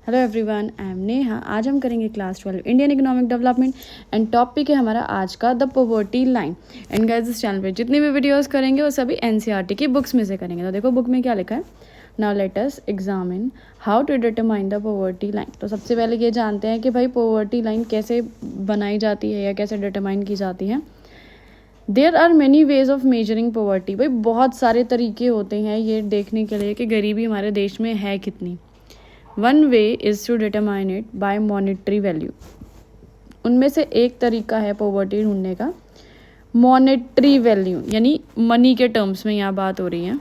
Hello everyone, I am Neha. आज हम करेंगे class 12 Indian economic development and topic है हमारा आज का the poverty line. And guys, इस चैनल पे जितनी भी वीडियोस करेंगे वो सभी एनसीईआरटी की बुक्स में से करेंगे। तो देखो बुक में क्या लिखा है। Now let us examine how to determine the poverty line. तो सबसे पहले ये जानते हैं कि भाई पॉवर्टी लाइन कैसे बनाई जाती है या कैसे डिटरमाइन की जाती है। There are many ways of measuring poverty. भाई बहुत सारे तरीके होते हैं ये देखने के लिए कि गरीबी हमारे देश में है कितनी। One way is to determine it by monetary value. उनमें से एक तरीका है पॉवर्टी ढूंढने का मॉनेटरी वैल्यू, यानी मनी के टर्म्स में यहाँ बात हो रही है।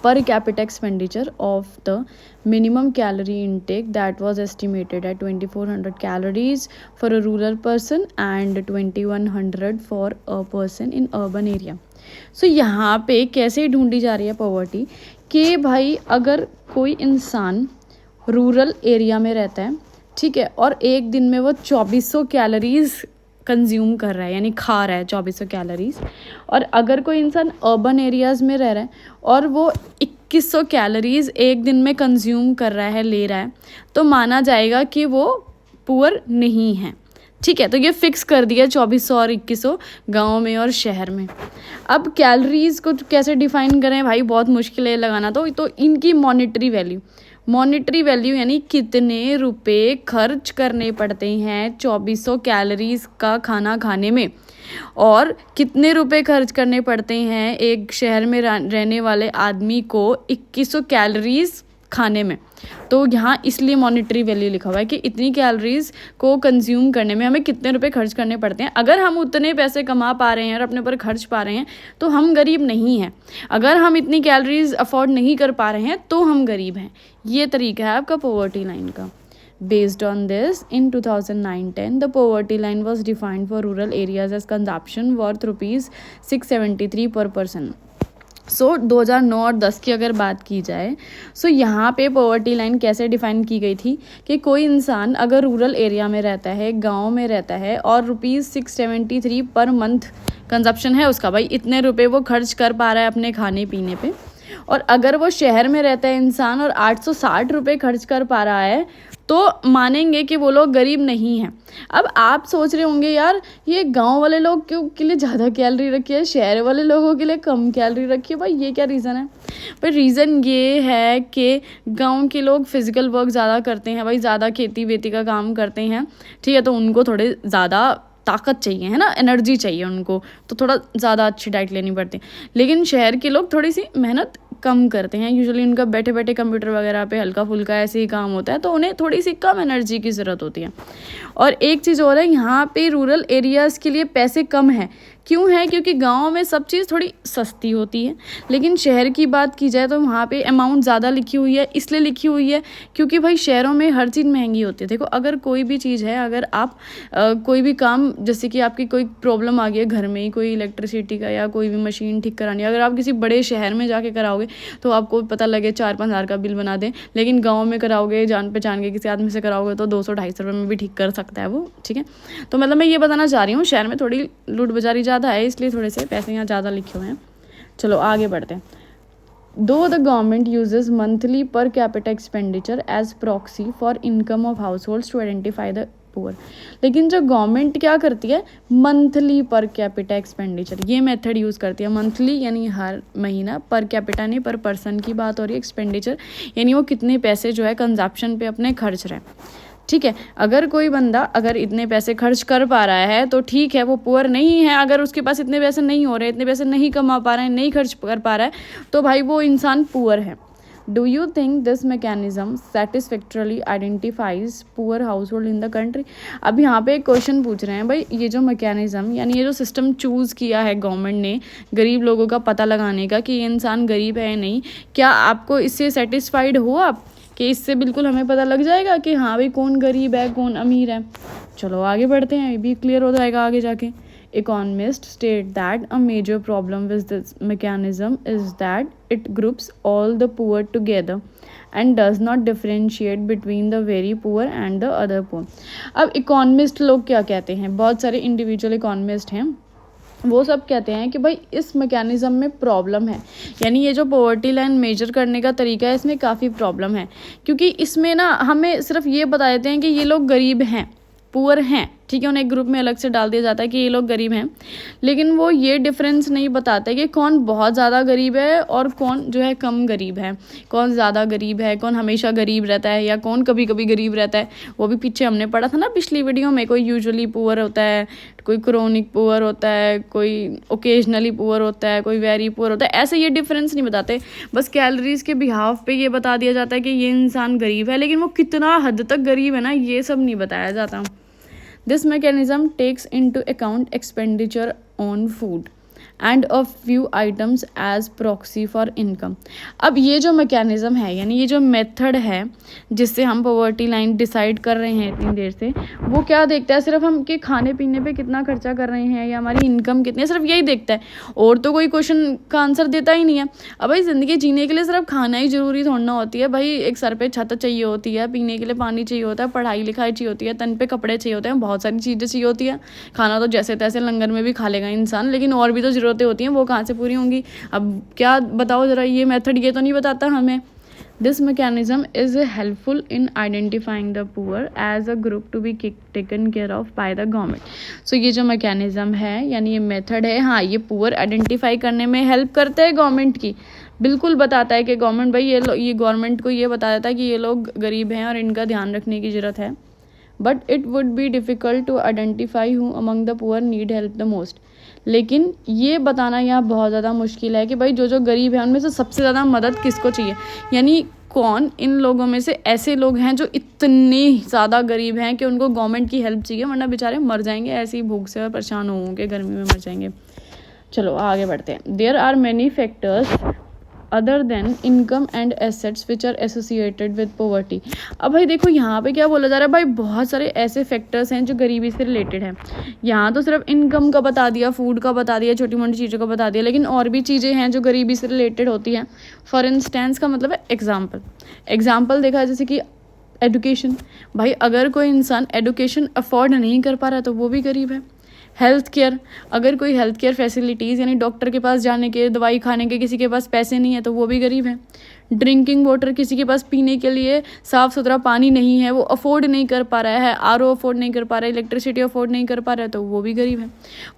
Per capita expenditure of the minimum calorie intake that was estimated at 2400 calories for a rural person and 2100 for a person in urban area. So यहाँ पे कैसे ढूंढी जा रही है पॉवर्टी कि भाई अगर कोई इंसान रूरल एरिया में रहता है, ठीक है, और एक दिन में वो 2400 कैलोरीज कंज्यूम कर रहा है, यानी खा रहा है 2400 कैलोरीज, और अगर कोई इंसान अर्बन एरियाज़ में रह रहा है और वो 2100 कैलोरीज एक दिन में कंज्यूम कर रहा है, ले रहा है, तो माना जाएगा कि वो पुअर नहीं है। ठीक है, तो ये फिक्स कर दिया 2400 और 2100 गाँव में और शहर में। अब कैलोरीज को कैसे डिफाइन करें भाई, बहुत मुश्किल है लगाना। तो इनकी मॉनेटरी वैल्यू यानी कितने रुपए खर्च करने पड़ते हैं 2400 कैलोरीज का खाना खाने में, और कितने रुपए खर्च करने पड़ते हैं एक शहर में रहने वाले आदमी को 2100 कैलोरीज खाने में। तो यहाँ इसलिए मॉनेटरी वैल्यू लिखा हुआ है कि इतनी कैलोरीज को कंज्यूम करने में हमें कितने रुपए खर्च करने पड़ते हैं। अगर हम उतने पैसे कमा पा रहे हैं और अपने ऊपर खर्च पा रहे हैं तो हम गरीब नहीं हैं। अगर हम इतनी कैलोरीज अफोर्ड नहीं कर पा रहे हैं तो हम गरीब हैं। ये तरीका है आपका पॉवर्टी लाइन का। Based on this, in 2009-10, the poverty line was defined for rural areas as consumption worth rupees 673 per person. 2009 और 10 की अगर बात की जाए, यहाँ पे पॉवर्टी लाइन कैसे डिफाइन की गई थी कि कोई इंसान अगर रूरल एरिया में रहता है, गांव में रहता है, और रुपीज़ 673 पर मंथ कंजप्शन है उसका, भाई इतने रुपए वो खर्च कर पा रहा है अपने खाने पीने पे, और अगर वो शहर में रहता है इंसान और 860 रुपये खर्च कर पा रहा है, तो मानेंगे कि वो लोग गरीब नहीं हैं। अब आप सोच रहे होंगे यार ये गांव वाले लोग क्यों के लिए ज़्यादा कैलोरी रखी है, शहर वाले लोगों के लिए कम कैलोरी रखी है। भाई ये क्या रीज़न है? पर रीज़न ये है कि गांव के लोग फिज़िकल वर्क ज़्यादा करते हैं, भाई ज़्यादा खेती वेती का काम करते हैं, ठीक है, तो उनको थोड़े ज़्यादा ताकत चाहिए, है ना, एनर्जी चाहिए उनको, तो थोड़ा ज़्यादा अच्छी डाइट लेनी पड़ती है। लेकिन शहर के लोग थोड़ी सी मेहनत कम करते हैं, यूजुअली उनका बैठे बैठे कंप्यूटर वगैरह पे हल्का फुल्का ऐसे ही काम होता है, तो उन्हें थोड़ी सी कम एनर्जी की ज़रूरत होती है। और एक चीज़ और है, यहाँ पे रूरल एरियाज़ के लिए पैसे कम हैं। क्यों है? क्योंकि गांव में सब चीज़ थोड़ी सस्ती होती है, लेकिन शहर की बात की जाए तो वहाँ पे अमाउंट ज़्यादा लिखी हुई है। इसलिए लिखी हुई है क्योंकि भाई शहरों में हर चीज़ महंगी होती है। देखो अगर कोई भी चीज़ है, अगर आप कोई भी काम, जैसे कि आपकी कोई प्रॉब्लम आ गई है घर में ही, कोई इलेक्ट्रिसिटी का या कोई भी मशीन ठीक करानी, अगर आप किसी बड़े शहर में जाके कराओगे तो आपको पता लगे 4-5 हज़ार का बिल बना दें, लेकिन गाँव में कराओगे, जान पहचान के किसी आदमी से कराओगे तो 200-250 रुपये में भी ठीक कर सकता है वो, ठीक है। तो मतलब मैं ये बताना चाह रही हूँ, शहर में थोड़ी लूट बाजारी ज़्यादा है, इसलिए थोड़े से पैसे यहाँ ज़्यादा लिखे हुए हैं। चलो आगे बढ़ते हैं। दो the government uses monthly per capita expenditure as proxy for income of households to identify the poor, लेकिन जो गवर्नमेंट क्या करती है, मंथली पर कैपिटा एक्सपेंडिचर ये मेथड यूज़ करती है। मंथली यानी हर महीना, पर कैपिटा नहीं, पर पर्सन की बात हो रही है, एक्सपेंडिचर यानी वो कितने पैसे जो है कंजप्शन पे अपने खर्च रहे, ठीक है। अगर कोई बंदा अगर इतने पैसे खर्च कर पा रहा है तो ठीक है, वो पुअर नहीं है। अगर उसके पास इतने पैसे नहीं हो रहे, इतने पैसे नहीं कमा पा रहे हैं, नहीं खर्च कर पा रहा है, तो भाई वो इंसान पुअर है। Do you think this mechanism satisfactorily identifies poor household in the country? अब यहाँ पे एक क्वेश्चन पूछ रहे हैं, भाई ये जो मैकेनिज्म यानी ये जो सिस्टम चूज़ किया है गवर्नमेंट ने गरीब लोगों का पता लगाने का कि ये इंसान गरीब है या नहीं, क्या आपको इससे सेटिस्फाइड हो आप कि इससे बिल्कुल हमें पता लग जाएगा कि हाँ भाई कौन गरीब है कौन अमीर है? चलो आगे बढ़ते हैं, ये भी क्लियर हो जाएगा आगे जाके। Economists state that a major problem with this mechanism is that it groups all the poor together and does not differentiate between the very poor and the other poor. अब इकोनमिस्ट लोग क्या कहते हैं, बहुत सारे इंडिविजुअल इकोनमिस्ट हैं वो सब कहते हैं कि भाई इस मैकेनिज़्म में प्रॉब्लम है, यानी ये जो पॉवर्टी लाइन मेजर करने का तरीका है इसमें काफ़ी प्रॉब्लम है, क्योंकि इसमें ना हमें सिर्फ ये बता देते हैं कि ये लोग गरीब हैं, पुअर हैं, ठीक है, उन्हें एक ग्रुप में अलग से डाल दिया जाता है कि ये लोग गरीब हैं, लेकिन वो ये डिफरेंस नहीं बताते कि कौन बहुत ज़्यादा गरीब है और कौन जो है कम गरीब है, कौन ज़्यादा गरीब है, कौन हमेशा गरीब रहता है या कौन कभी कभी गरीब रहता है। वो भी पीछे हमने पढ़ा था ना पिछली वीडियो में, कोई यूजुअली पुअर होता है, कोई क्रोनिक पुअर होता है, कोई ओकेजनली पुअर होता है, कोई वेरी पुअर होता है। ऐसे ये डिफरेंस नहीं बताते, बस कैलोरीज के बिहाफ पे ये बता दिया जाता है कि ये इंसान गरीब है, लेकिन वो कितना हद तक गरीब है ना ये सब नहीं बताया जाता। This mechanism takes into account expenditure on food and a few items as proxy for income। अब ये जो मैकेनिज़्म है, यानी ये जो मेथड है जिससे हम पॉवर्टी लाइन डिसाइड कर रहे हैं इतनी देर से, वो क्या देखता है, सिर्फ हम कि खाने पीने पे कितना खर्चा कर रहे हैं या हमारी इनकम कितनी है, सिर्फ यही देखता है, और तो कोई क्वेश्चन का आंसर देता ही नहीं है। अब भाई ज़िंदगी जीने के लिए सिर्फ खाना ही ज़रूरी थोड़ा होती है भाई, एक सर पे छत चाहिए होती है, पीने के लिए पानी चाहिए होता है, पढ़ाई लिखाई चाहिए होती है, तन पे कपड़े चाहिए होते हैं, बहुत सारी चीज़ें चाहिए होती है। खाना तो जैसे तैसे लंगर में भी खा लेगा इंसान, लेकिन और भी तो ज़रूरतें होती हैं, वो कहाँ से पूरी होंगी। अब क्या बताओ ज़रा, ये मेथड ये तो नहीं बताता हमें। This mechanism is helpful in identifying the poor as a group to be taken care of by the government. So ये जो मैकेनिज्म है, यानी ये मेथड है, हाँ ये पुअर आइडेंटिफाई करने में हेल्प करता है गवर्नमेंट की, बिल्कुल बताता है कि गवर्नमेंट भाई ये गवर्नमेंट को ये बता देता है कि ये लोग गरीब हैं और इनका ध्यान रखने की ज़रूरत है। But it would be difficult to identify who among the poor need help the most. लेकिन ये बताना यहाँ बहुत ज़्यादा मुश्किल है कि भाई जो जो गरीब है उनमें से सबसे ज़्यादा मदद किसको चाहिए, यानी कौन इन लोगों में से ऐसे लोग हैं जो इतने ज़्यादा गरीब हैं कि उनको गवर्नमेंट की हेल्प चाहिए, वरना बेचारे मर जाएंगे ऐसी भूख से और परेशान होंगे, गर्मी में मर जाएंगे। चलो आगे बढ़ते हैं। There are many factors other than income and assets which are associated with poverty. अब भाई देखो यहाँ पे क्या बोला जा रहा है, भाई बहुत सारे ऐसे फैक्टर्स हैं जो गरीबी से रिलेटेड हैं। यहाँ तो सिर्फ इनकम का बता दिया, फूड का बता दिया, छोटी मोटी चीज़ों का बता दिया, लेकिन और भी चीज़ें हैं जो गरीबी से रिलेटेड होती हैं। फॉर इंस्टेंस का मतलब है एग्जाम्पल देखा जैसे कि एडुकेशन। भाई अगर कोई इंसान एडुकेशन अफोर्ड नहीं कर पा रहा तो वो भी गरीब है। हेल्थ केयर, अगर कोई हेल्थ केयर फैसिलिटीज़ यानी डॉक्टर के पास जाने के, दवाई खाने के किसी के पास पैसे नहीं है तो वो भी गरीब है। ड्रिंकिंग वाटर, किसी के पास पीने के लिए साफ़ सुथरा पानी नहीं है, वो अफोर्ड नहीं कर पा रहा है, आरओ अफोर्ड नहीं कर पा रहा है, इलेक्ट्रिसिटी अफोर्ड नहीं कर पा रहा है तो वो भी गरीब है।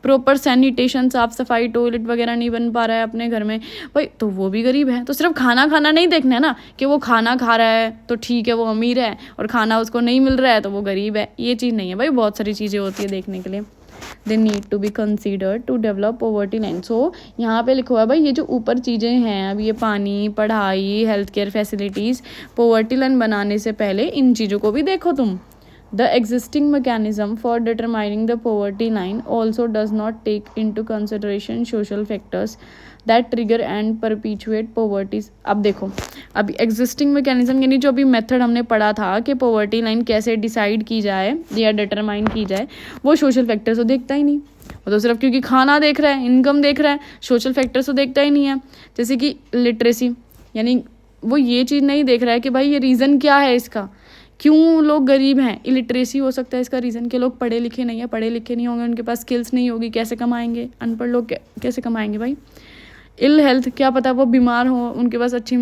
प्रॉपर सैनिटेशन, साफ़ सफाई, टॉयलेट वगैरह नहीं बन पा रहा है अपने घर में भाई, तो वो भी गरीब है। तो सिर्फ खाना खाना नहीं देखना है ना कि वो खाना खा रहा है तो ठीक है वो अमीर है, और खाना उसको नहीं मिल रहा है तो वो गरीब है, ये चीज़ नहीं है भाई, बहुत सारी चीज़ें होती है देखने के लिए। They need to be considered to develop poverty line. So यहाँ पे लिखा हुआ है भाई ये जो ऊपर चीज़ें हैं, अब ये पानी, पढ़ाई, health care facilities, poverty line बनाने से पहले इन चीज़ों को भी देखो तुम। The existing mechanism for determining the poverty line also does not take into consideration social factors that trigger and perpetuate poverty। अब देखो, अब एग्जिस्टिंग मैकेनिज्म यानी जो अभी मेथड हमने पढ़ा था कि पॉवर्टी लाइन कैसे डिसाइड की जाए या डिटरमाइन की जाए, वो सोशल फैक्टर्स तो देखता ही नहीं। वो तो सिर्फ क्योंकि खाना देख रहा है, इनकम देख रहा है, सोशल फैक्टर्स तो देखता ही नहीं है। जैसे कि लिटरेसी, यानी वो ये चीज़ नहीं देख रहा है कि भाई ये रीज़न क्या है इसका, क्यों लोग गरीब हैं। इलिटरेसी हो सकता है इसका रीज़न कि लोग पढ़े लिखे नहीं है, पढ़े लिखे नहीं होंगे, उनके पास स्किल्स नहीं होगी, कैसे कमाएंगे, अनपढ़ लोग कैसे कमाएंगे भाई। इल हेल्थ, क्या पता वो बीमार हो, उनके पास अच्छी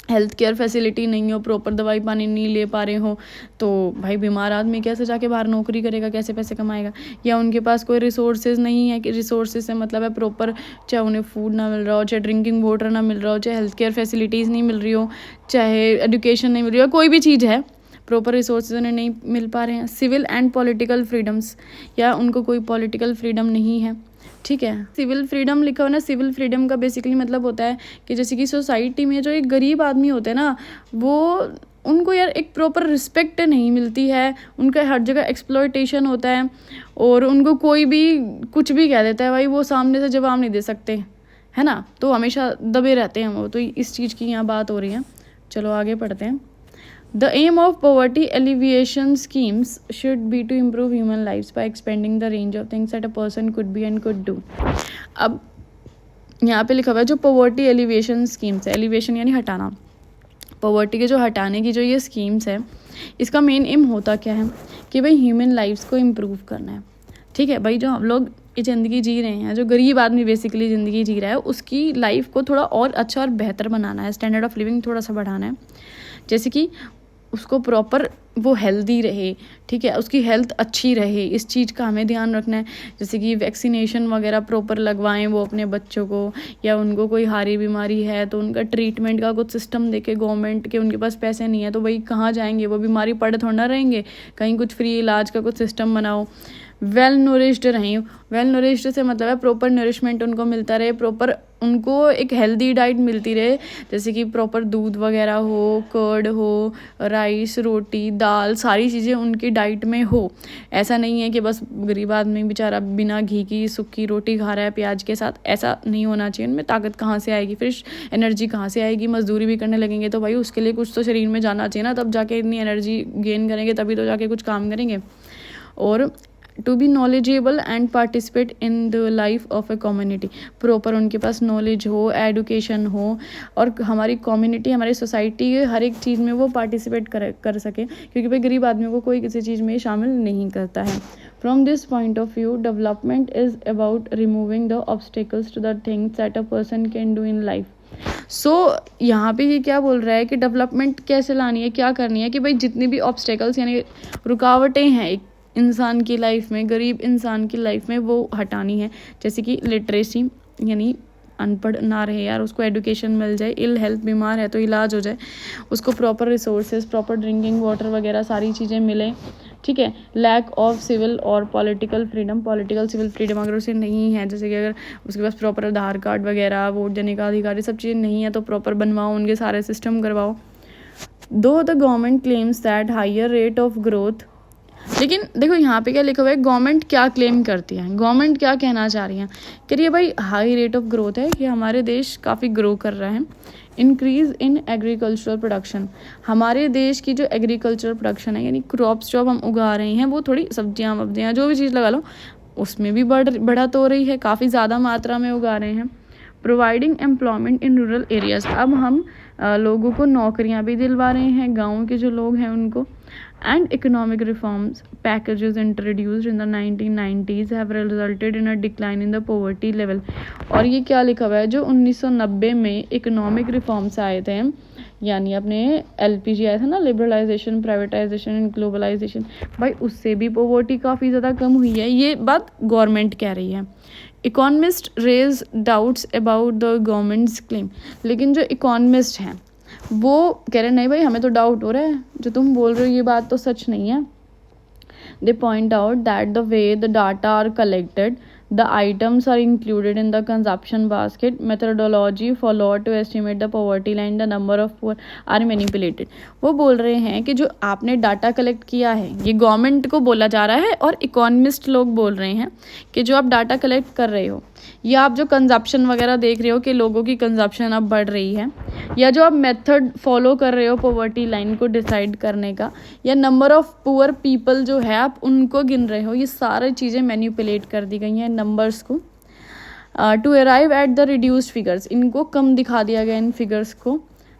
हेल्थ केयर फैसिलिटी नहीं हो, प्रॉपर दवाई पानी नहीं ले पा रहे हो, तो भाई बीमार आदमी कैसे जाके बाहर नौकरी करेगा, कैसे पैसे कमाएगा। या उनके पास कोई रिसोर्सेज नहीं है, कि रिसोर्सेज से मतलब है प्रॉपर, चाहे उन्हें फूड ना मिल रहा हो, चाहे ड्रिंकिंग वाटर ना मिल रहा हो, चाहे हेल्थ केयर फैसिलिटीज़ नहीं मिल रही हो, चाहे एजुकेशन नहीं मिल रही हो, कोई भी चीज़ है, प्रॉपर रिसोर्सेज उन्हें नहीं मिल पा रहे हैं। सिविल एंड पॉलिटिकल फ्रीडम्स, या उनको कोई पॉलिटिकल फ्रीडम नहीं है, ठीक है। सिविल फ्रीडम लिखा हो ना, सिविल फ्रीडम का बेसिकली मतलब होता है कि जैसे कि सोसाइटी में जो एक गरीब आदमी होते हैं ना, वो उनको यार एक प्रॉपर रिस्पेक्ट नहीं मिलती है, उनका हर जगह एक्सप्लॉयटेशन होता है, और उनको कोई भी कुछ भी कह देता है भाई, वो सामने से जवाब नहीं दे सकते, है ना, तो हमेशा दबे रहते हैं वो। तो इस चीज़ की यहाँ बात हो रही है। चलो आगे पढ़ते हैं। The aim of poverty alleviation schemes should be to improve human lives by expanding the range of things that a person could be and could do। अब यहाँ पे लिखा हुआ है जो पॉवर्टी एलिवेशन स्कीम्स है, एलिवेशन यानी हटाना, पॉवर्टी के जो हटाने की जो ये स्कीम्स है, इसका मेन एम होता क्या है कि भाई ह्यूमन लाइफ्स को इम्प्रूव करना है, ठीक है भाई, जो हम लोग ये ज़िंदगी जी रहे हैं, जो गरीब आदमी बेसिकली ज़िंदगी जी रहा है, उसकी लाइफ को थोड़ा और अच्छा और बेहतर बनाना है, स्टैंडर्ड ऑफ लिविंग थोड़ा सा बढ़ाना है। जैसे कि उसको प्रॉपर वो हेल्दी रहे, ठीक है, उसकी हेल्थ अच्छी रहे, इस चीज़ का हमें ध्यान रखना है। जैसे कि वैक्सीनेशन वगैरह प्रॉपर लगवाएं वो अपने बच्चों को, या उनको कोई हारी बीमारी है तो उनका ट्रीटमेंट का कुछ सिस्टम देके गवर्नमेंट के, उनके पास पैसे नहीं है तो भाई कहाँ जाएंगे, वो बीमारी पड़े थोड़ा ना रहेंगे, कहीं कुछ फ्री इलाज का कुछ सिस्टम बनाओ। वेल नूरिश्ड रहें, वेल नूरिश्ड से मतलब है प्रॉपर नरिशमेंट उनको मिलता रहे, प्रॉपर उनको एक हेल्दी डाइट मिलती रहे, जैसे कि प्रॉपर दूध वगैरह हो, कर्ड हो, राइस, रोटी, दाल, सारी चीज़ें उनकी डाइट में हो। ऐसा नहीं है कि बस गरीब आदमी बेचारा बिना घी की सूखी रोटी खा रहा है प्याज के साथ, ऐसा नहीं होना चाहिए। उनमें ताकत कहाँ से आएगी, फिर एनर्जी कहाँ से आएगी, मजदूरी भी करने लगेंगे तो भाई उसके लिए कुछ तो शरीर में जाना चाहिए ना, तब जाके इतनी एनर्जी गेन करेंगे, तभी तो जाके कुछ काम करेंगे। और to be knowledgeable and participate in the life of a community, proper उनके पास नॉलेज हो, एडुकेशन हो, और हमारी कम्युनिटी, हमारी सोसाइटी हर एक चीज़ में वो पार्टिसिपेट कर सके, क्योंकि भाई गरीब आदमियों को कोई किसी चीज़ में शामिल नहीं करता है। From this point of view, development is about removing the obstacles to the things that a person can do in life. यहाँ पे ये क्या बोल रहा है कि डेवलपमेंट कैसे लानी है, क्या करनी है, कि भाई जितनी भी ऑब्स्टेकल्स यानी रुकावटें हैं एक इंसान की लाइफ में, गरीब इंसान की लाइफ में, वो हटानी है। जैसे कि लिटरेसी यानी अनपढ़ ना रहे यार, उसको एडुकेशन मिल जाए, इल हेल्थ, बीमार है तो इलाज हो जाए, उसको proper resources, proper drinking water वगैरह सारी चीज़ें मिले, ठीक है। लैक ऑफ सिविल और political freedom, political civil freedom अगर उसे नहीं है, जैसे कि अगर उसके पास प्रॉपर आधार कार्ड वगैरह, वोट देने का अधिकार, सब चीज़ें नहीं है तो प्रॉपर बनवाओ, उनके सारे सिस्टम करवाओ। दो the government claims that higher rate of growth, लेकिन देखो यहाँ पे क्या लिखा हुआ है, गवर्नमेंट क्या क्लेम करती है, गवर्नमेंट क्या कहना चाह रही है, करिए भाई हाई रेट ऑफ ग्रोथ है कि हमारे देश काफ़ी ग्रो कर रहा है। इंक्रीज़ इन एग्रीकल्चरल प्रोडक्शन, हमारे देश की जो एग्रीकल्चरल प्रोडक्शन है यानी क्रॉप्स जो अब हम उगा रहे हैं, वो थोड़ी सब्जियाँ वब्जियाँ जो भी चीज़ लगा लो उसमें भी बढ़त हो रही है, काफ़ी ज़्यादा मात्रा में उगा रहे हैं। Providing employment in rural areas, अब हम लोगों को नौकरियां भी दिलवा रहे हैं, गाँव के जो लोग हैं उनको। And economic reforms packages introduced in the 1990s have resulted in a decline in the poverty level. और ये क्या लिखा हुआ है, जो 1990 में इकोनॉमिक रिफॉर्म्स आए थे, यानी अपने LPG आया था ना, लिबरलाइजेशन, प्राइवेटाइजेशन एंड ग्लोबलाइजेशन, भाई उससे भी पॉवर्टी काफ़ी ज़्यादा कम हुई है, ये बात गवर्नमेंट कह रही है। Economist raise doubts about the government's claim, लेकिन जो इकोनॉमिस्ट हैं वो कह रहे नहीं भाई हमें तो डाउट हो रहा है, जो तुम बोल रहे हो ये बात तो सच नहीं है। They point out that the way the data are collected, the items are included in the consumption basket, methodology followed to estimate the poverty line, the number of poor are manipulated। वो बोल रहे हैं कि जो आपने data collect किया है, ये गवर्नमेंट को बोला जा रहा है और इकोनॉमिस्ट लोग बोल रहे हैं कि जो आप डाटा कलेक्ट कर रहे हो, या आप जो कंजप्शन वगैरह देख रहे हो कि लोगों की कंजप्शन अब बढ़ रही है, या जो आप मेथड फॉलो कर रहे हो पॉवर्टी लाइन को डिसाइड करने का, या नंबर ऑफ पुअर पीपल जो है आप उनको गिन रहे हो, ये सारी चीज़ें मैनिपुलेट कर दी गई हैं नंबर्स को to arrive at the reduced figures, इनको कम दिखा दिया गया इन फिगर्स को,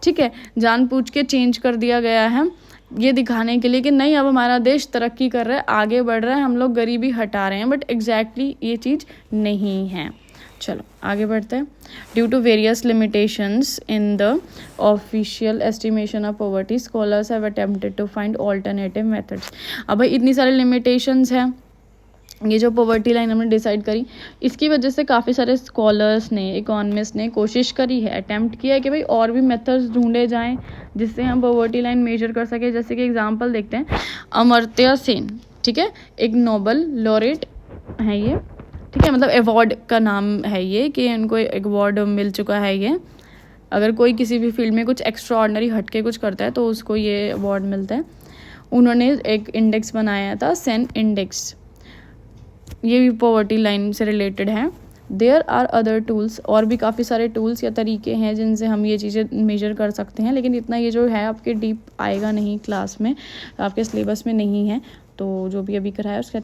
ठीक है, जानबूझ के चेंज कर दिया गया है ये दिखाने के लिए कि नहीं अब हमारा देश तरक्की कर रहा है, आगे बढ़ रहा है, हम लोग गरीबी हटा रहे हैं, बट एग्जैक्टली ये चीज़ नहीं है। चलो आगे बढ़ते हैं। Due to various limitations in the official estimation of poverty, scholars have attempted to find alternative methods. अब भाई इतनी सारी लिमिटेशंस हैं, ये जो पॉवर्टी लाइन हमने डिसाइड करी, इसकी वजह से काफ़ी सारे स्कॉलर्स ने, इकोनॉमिस्ट ने कोशिश करी है, अटेम्प्ट किया है कि भाई और भी मेथड्स ढूंढे जाएं जिससे हम पॉवर्टी लाइन मेजर कर सके। जैसे कि एग्जांपल देखते हैं, अमर्त्य सेन, ठीक है, एक नोबल लॉरेट है ये, ठीक है, मतलब अवार्ड का नाम है ये कि इनको एक अवार्ड मिल चुका है ये, अगर कोई किसी भी फील्ड में कुछ एक्स्ट्रा ऑर्डिनरी हटके कुछ करता है तो उसको ये अवार्ड मिलता है। उन्होंने एक इंडेक्स बनाया था, सेन इंडेक्स, ये भी पॉवर्टी लाइन से रिलेटेड है। देयर आर अदर टूल्स, और भी काफ़ी सारे टूल्स या तरीके हैं जिनसे हम ये चीज़ें मेजर कर सकते हैं, लेकिन इतना ये जो है आपके डीप आएगा नहीं क्लास में, आपके सिलेबस में नहीं है, तो जो भी अभी कराया उसका